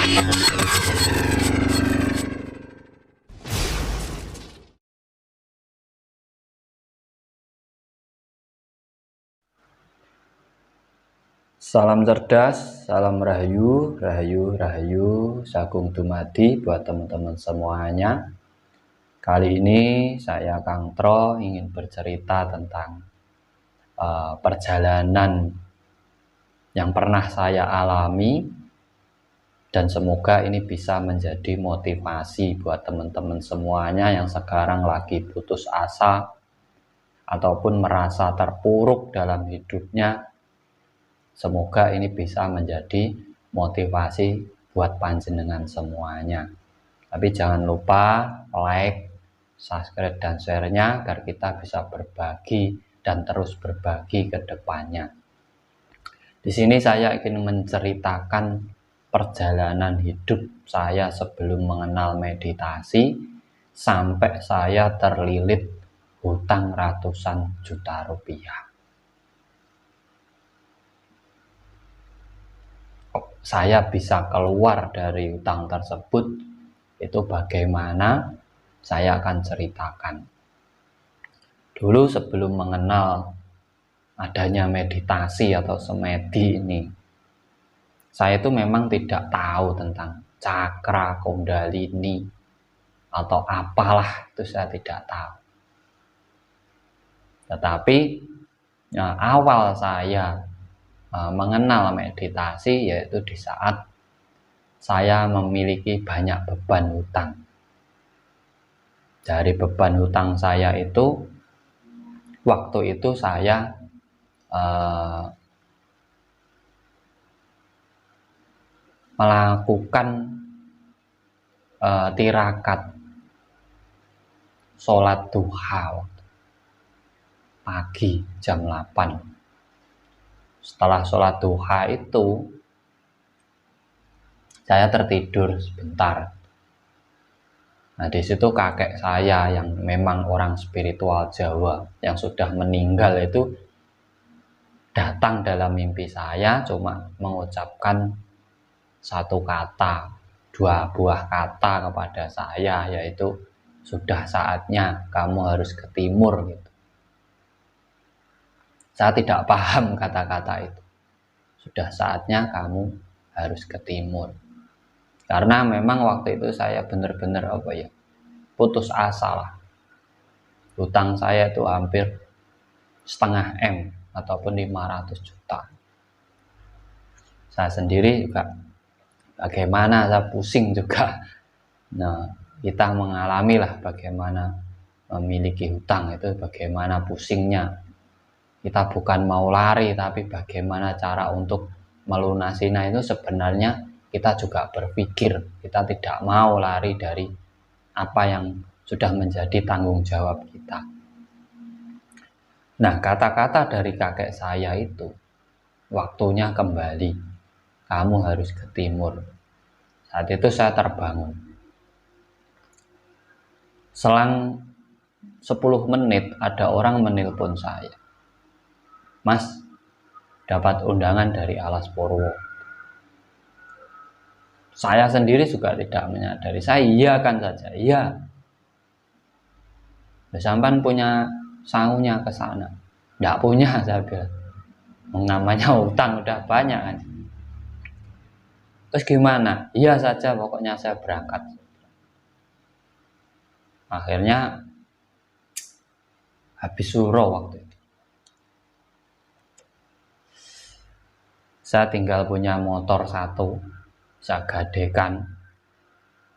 Salam cerdas, salam rahayu, rahayu, rahayu, sagung dumadi buat teman-teman semuanya. Kali ini saya Kang Tro ingin bercerita tentang perjalanan yang pernah saya alami, dan semoga ini bisa menjadi motivasi buat teman-teman semuanya yang sekarang lagi putus asa ataupun merasa terpuruk dalam hidupnya. Semoga ini bisa menjadi motivasi buat panjenengan semuanya. Tapi jangan lupa like, subscribe, dan share-nya agar kita bisa berbagi dan terus berbagi ke depannya. Di sini saya ingin menceritakan perjalanan hidup saya sebelum mengenal meditasi sampai saya terlilit hutang ratusan juta rupiah. Saya bisa keluar dari hutang tersebut, itu bagaimana saya akan ceritakan. Dulu sebelum mengenal adanya meditasi atau semedi ini, saya itu memang tidak tahu tentang cakra, kundalini, atau apalah itu saya tidak tahu. Tetapi awal saya mengenal meditasi yaitu di saat saya memiliki banyak beban hutang. Dari beban hutang saya itu, waktu itu saya melakukan tirakat sholat duha pagi jam 8. Setelah sholat duha itu, saya tertidur sebentar. Nah, di situ kakek saya yang memang orang spiritual Jawa yang sudah meninggal itu datang dalam mimpi saya, cuma mengucapkan satu kata, dua buah kata kepada saya, yaitu sudah saatnya kamu harus ke timur gitu. Saya tidak paham kata-kata itu. Sudah saatnya kamu harus ke timur. Karena memang waktu itu saya benar-benar putus asa lah. Hutang saya itu hampir setengah M ataupun 500 juta. Saya sendiri juga bagaimana, saya pusing juga. Nah, kita mengalami lah bagaimana memiliki hutang itu, bagaimana pusingnya. Kita bukan mau lari, tapi bagaimana cara untuk melunasinya itu sebenarnya kita juga berpikir. Kita tidak mau lari dari apa yang sudah menjadi tanggung jawab kita. Nah, kata-kata dari kakek saya itu, waktunya kembali, kamu harus ke timur. Saat itu saya terbangun. Selang 10 menit ada orang menelpon saya. Mas, dapat undangan dari Alas Purwo. Saya sendiri juga tidak menyadari. Saya iyakan saja, iya. Sampan punya sangunya ke sana. Tidak punya, saya bilang. Namanya utang udah banyak kan. Terus gimana? Iya saja, pokoknya saya berangkat. Akhirnya habis suro waktu itu. Saya tinggal punya motor satu, saya gadekan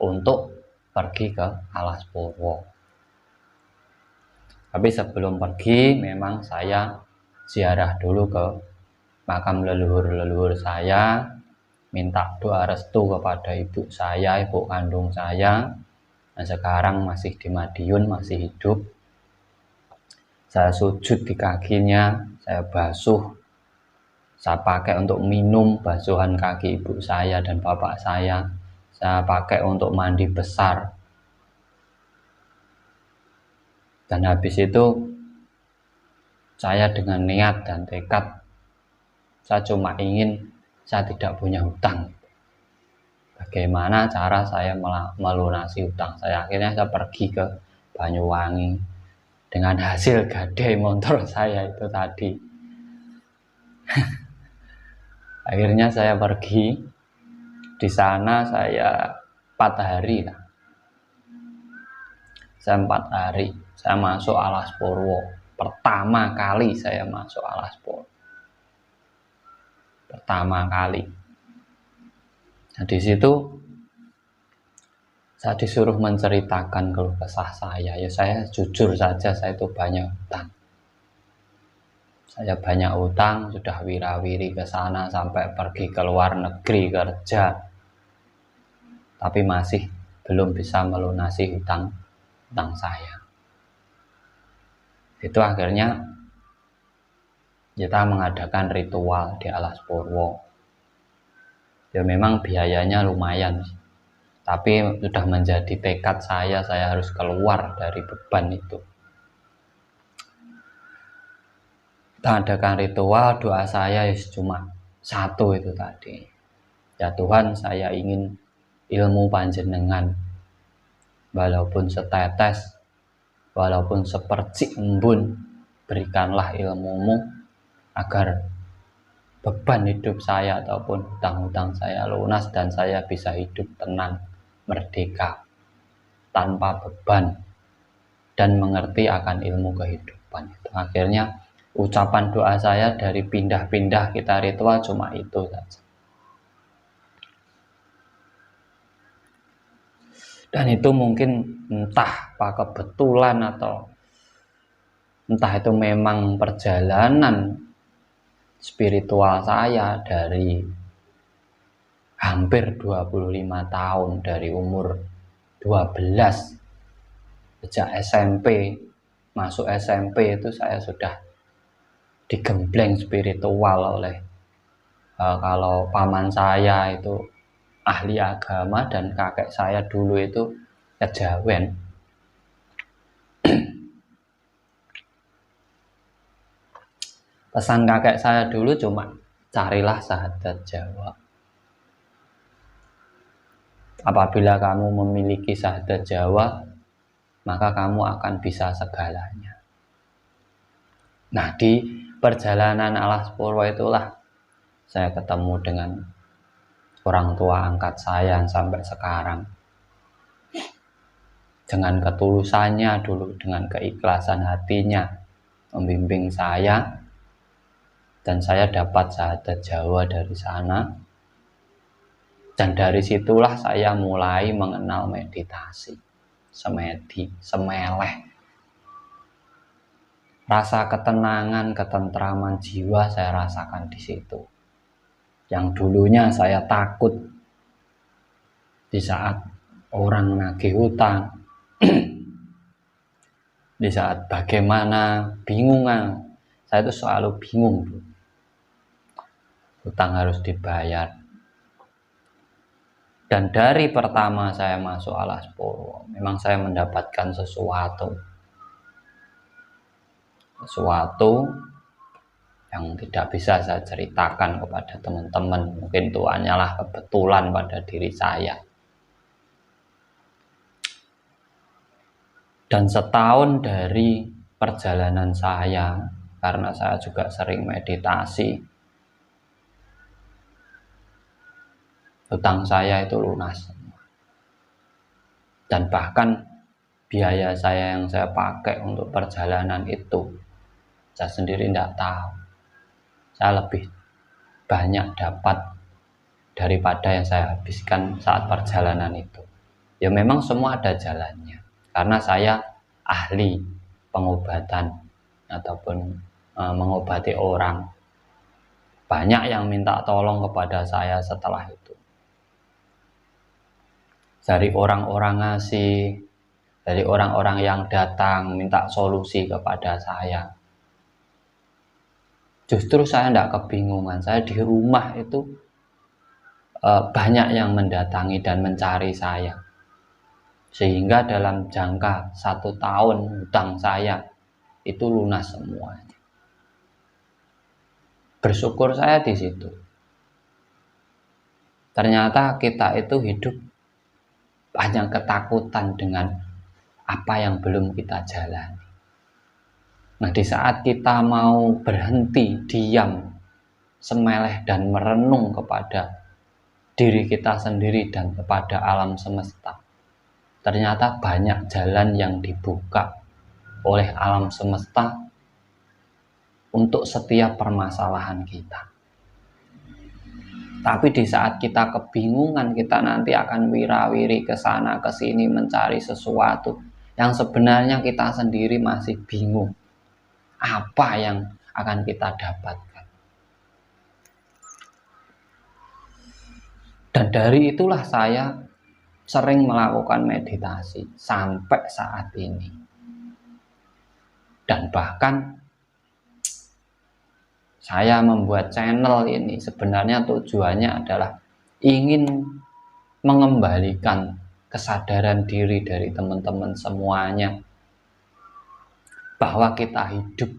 untuk pergi ke Alas Purwo. Tapi sebelum pergi, memang saya ziarah dulu ke makam leluhur-leluhur saya, minta doa restu kepada ibu saya, ibu kandung saya, yang sekarang masih di Madiun, masih hidup. Saya sujud di kakinya, saya basuh. Saya pakai untuk minum basuhan kaki ibu saya dan bapak saya. Saya pakai untuk mandi besar. Dan habis itu saya dengan niat dan tekad, saya cuma ingin saya tidak punya hutang. bagaimana cara saya melunasi hutang saya. Akhirnya saya pergi ke Banyuwangi dengan hasil gadai motor saya itu tadi. Akhirnya saya pergi di sana, saya 4 hari lah. Saya 4 hari saya masuk Alas Purwo. Pertama kali saya masuk Alas Purwo. Pertama kali. Nah, di situ saya disuruh menceritakan keluh kesah saya. Ya saya jujur saja, saya itu banyak utang. Saya banyak utang, sudah wirawiri ke sana sampai pergi ke luar negeri kerja. Tapi masih belum bisa melunasi hutang saya. Itu akhirnya kita mengadakan ritual di Alas Purwo. Ya memang biayanya lumayan, tapi sudah menjadi tekad saya harus keluar dari beban itu. Kita adakan ritual, doa saya cuma satu itu tadi. Ya Tuhan, saya ingin ilmu panjenengan, walaupun setetes, walaupun sepercik embun, berikanlah ilmumu agar beban hidup saya ataupun hutang-hutang saya lunas dan saya bisa hidup tenang, merdeka, tanpa beban, dan mengerti akan ilmu kehidupan itu. Akhirnya ucapan doa saya dari pindah-pindah kita ritual cuma itu saja. Dan itu mungkin entah apa kebetulan atau entah itu memang perjalanan spiritual saya dari hampir 25 tahun, dari umur 12 sejak SMP, masuk SMP itu saya sudah digembleng spiritual oleh kalau paman saya itu ahli agama dan kakek saya dulu itu kejawen. Pesan kakek saya dulu cuma carilah syahadat Jawa. Apabila kamu memiliki syahadat Jawa, maka kamu akan bisa segalanya. Nah, di perjalanan Alas Purwo itulah saya ketemu dengan orang tua angkat saya yang sampai sekarang. Dengan ketulusannya dulu, dengan keikhlasan hatinya membimbing saya, dan saya dapat syahadat Jawa dari sana. Dan dari situlah saya mulai mengenal meditasi, semeleh. Rasa ketenangan, ketentraman jiwa saya rasakan di situ. Yang dulunya saya takut di saat orang nagih hutang, di saat bagaimana bingungan, saya itu selalu bingung. Hutang harus dibayar. Dan dari pertama saya masuk Alas Purwo, memang saya mendapatkan sesuatu yang tidak bisa saya ceritakan kepada teman-teman. Mungkin itu hanyalah kebetulan pada diri saya. Dan setahun dari perjalanan saya, karena saya juga sering meditasi, hutang saya itu lunas. Dan bahkan biaya saya yang saya pakai untuk perjalanan itu, saya sendiri tidak tahu. Saya lebih banyak dapat daripada yang saya habiskan saat perjalanan itu. Ya memang semua ada jalannya, karena saya ahli pengobatan ataupun mengobati orang. Banyak yang minta tolong kepada saya setelah itu. Dari orang-orang ngasih, dari orang-orang yang datang minta solusi kepada saya. Justru saya tidak kebingungan. Saya di rumah itu banyak yang mendatangi dan mencari saya. Sehingga dalam jangka 1 tahun hutang saya itu lunas semuanya. Bersyukur saya di situ. Ternyata kita itu hidup hanya ketakutan dengan apa yang belum kita jalani. Nah, di saat kita mau berhenti, diam, semeleh dan merenung kepada diri kita sendiri dan kepada alam semesta, ternyata banyak jalan yang dibuka oleh alam semesta untuk setiap permasalahan kita. Tapi di saat kita kebingungan, kita nanti akan wira-wiri ke sana ke sini mencari sesuatu yang sebenarnya kita sendiri masih bingung apa yang akan kita dapatkan. Dan dari itulah saya sering melakukan meditasi sampai saat ini. Dan bahkan saya membuat channel ini sebenarnya tujuannya adalah ingin mengembalikan kesadaran diri dari teman-teman semuanya bahwa kita hidup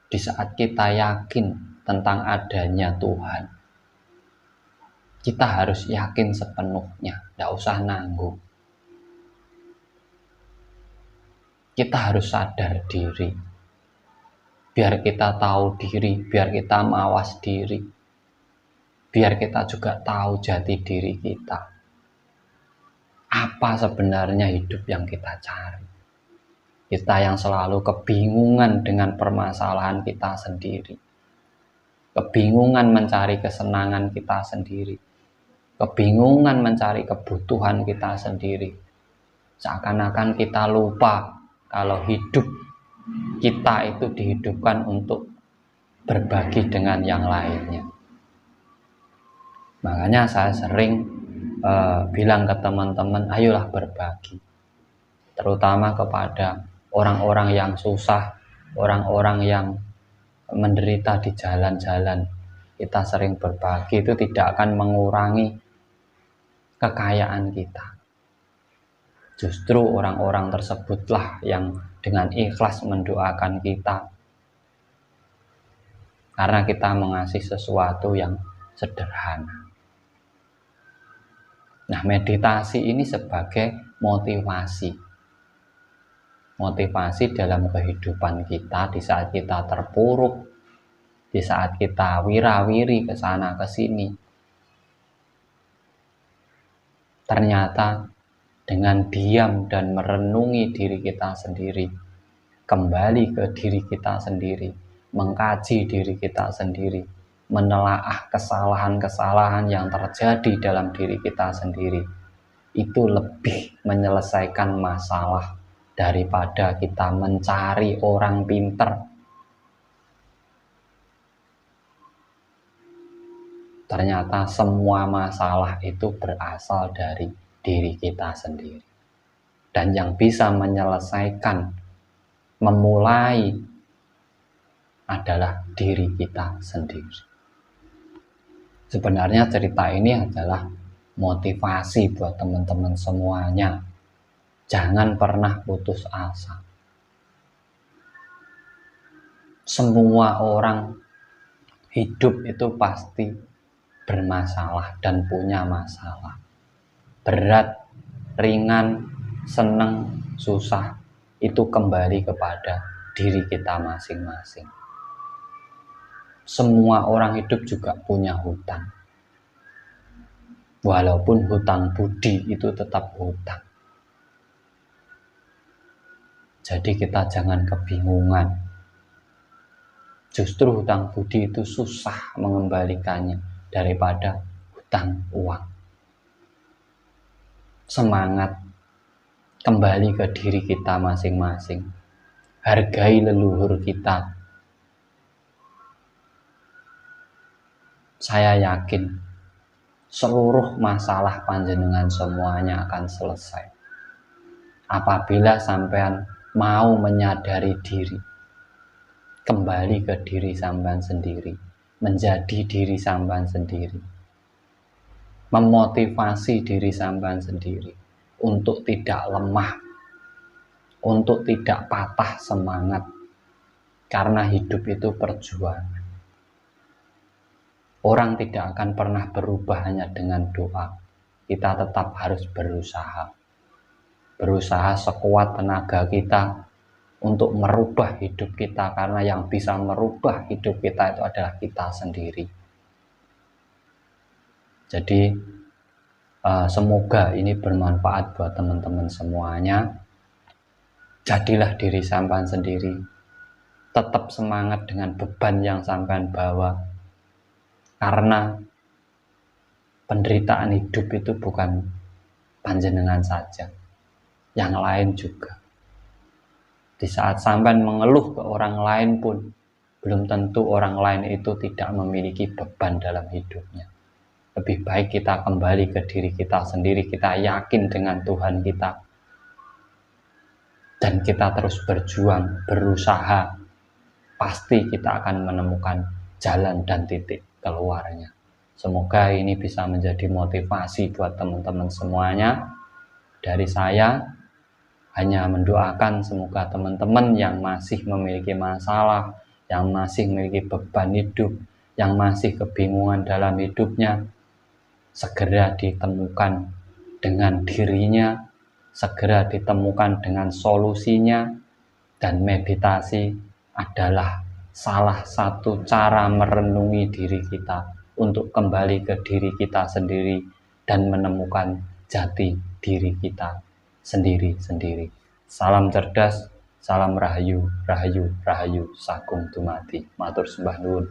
di saat kita yakin tentang adanya Tuhan. Kita harus yakin sepenuhnya, tidak usah nanggung. Kita harus sadar diri, biar kita tahu diri, biar kita mawas diri, biar kita juga tahu jati diri kita. Apa sebenarnya hidup yang kita cari? Kita yang selalu kebingungan dengan permasalahan kita sendiri, kebingungan mencari kesenangan kita sendiri, kebingungan mencari kebutuhan kita sendiri. Seakan-akan kita lupa kalau hidup kita itu dihidupkan untuk berbagi dengan yang lainnya. Makanya saya sering bilang ke teman-teman, ayolah berbagi, terutama kepada orang-orang yang susah, orang-orang yang menderita di jalan-jalan. Kita sering berbagi, itu tidak akan mengurangi kekayaan kita. Justru orang-orang tersebutlah yang dengan ikhlas mendoakan kita, karena kita mengasihi sesuatu yang sederhana. Nah, meditasi ini sebagai motivasi dalam kehidupan kita di saat kita terpuruk, di saat kita wira-wiri ke sana ke sini. Ternyata dengan diam dan merenungi diri kita sendiri, kembali ke diri kita sendiri, mengkaji diri kita sendiri, menelaah kesalahan-kesalahan yang terjadi dalam diri kita sendiri, itu lebih menyelesaikan masalah daripada kita mencari orang pinter. Ternyata semua masalah itu berasal dari diri kita sendiri. Dan yang bisa menyelesaikan, memulai adalah diri kita sendiri. Sebenarnya cerita ini adalah motivasi buat teman-teman semuanya. Jangan pernah putus asa. Semua orang hidup itu pasti bermasalah dan punya masalah. Berat, ringan, senang, susah, itu kembali kepada diri kita masing-masing. Semua orang hidup juga punya hutang. Walaupun hutang budi itu tetap hutang. Jadi kita jangan kebingungan. Justru hutang budi itu susah mengembalikannya daripada hutang uang. Semangat, kembali ke diri kita masing-masing. Hargai leluhur kita. Saya yakin seluruh masalah panjenengan semuanya akan selesai apabila sampean mau menyadari diri, kembali ke diri sampean sendiri, menjadi diri sampean sendiri, memotivasi diri sampean sendiri untuk tidak lemah, untuk tidak patah semangat, karena hidup itu perjuangan. Orang tidak akan pernah berubah hanya dengan doa. Kita tetap harus berusaha. Berusaha sekuat tenaga kita untuk merubah hidup kita, karena yang bisa merubah hidup kita itu adalah kita sendiri. Jadi semoga ini bermanfaat buat teman-teman semuanya. Jadilah diri sampean sendiri, tetap semangat dengan beban yang sampean bawa, karena penderitaan hidup itu bukan panjenengan saja, yang lain juga. Di saat sampean mengeluh ke orang lain pun, belum tentu orang lain itu tidak memiliki beban dalam hidupnya. Lebih baik kita kembali ke diri kita sendiri, kita yakin dengan Tuhan kita, dan kita terus berjuang, berusaha, pasti kita akan menemukan jalan dan titik keluarnya. Semoga ini bisa menjadi motivasi buat teman-teman semuanya. Dari saya hanya mendoakan semoga teman-teman yang masih memiliki masalah, yang masih memiliki beban hidup, yang masih kebingungan dalam hidupnya, segera ditemukan dengan dirinya, segera ditemukan dengan solusinya, dan meditasi adalah salah satu cara merenungi diri kita untuk kembali ke diri kita sendiri dan menemukan jati diri kita sendiri-sendiri. Salam cerdas, salam rahayu, rahayu, rahayu, sagung dumadi. Matur sembah nuwun.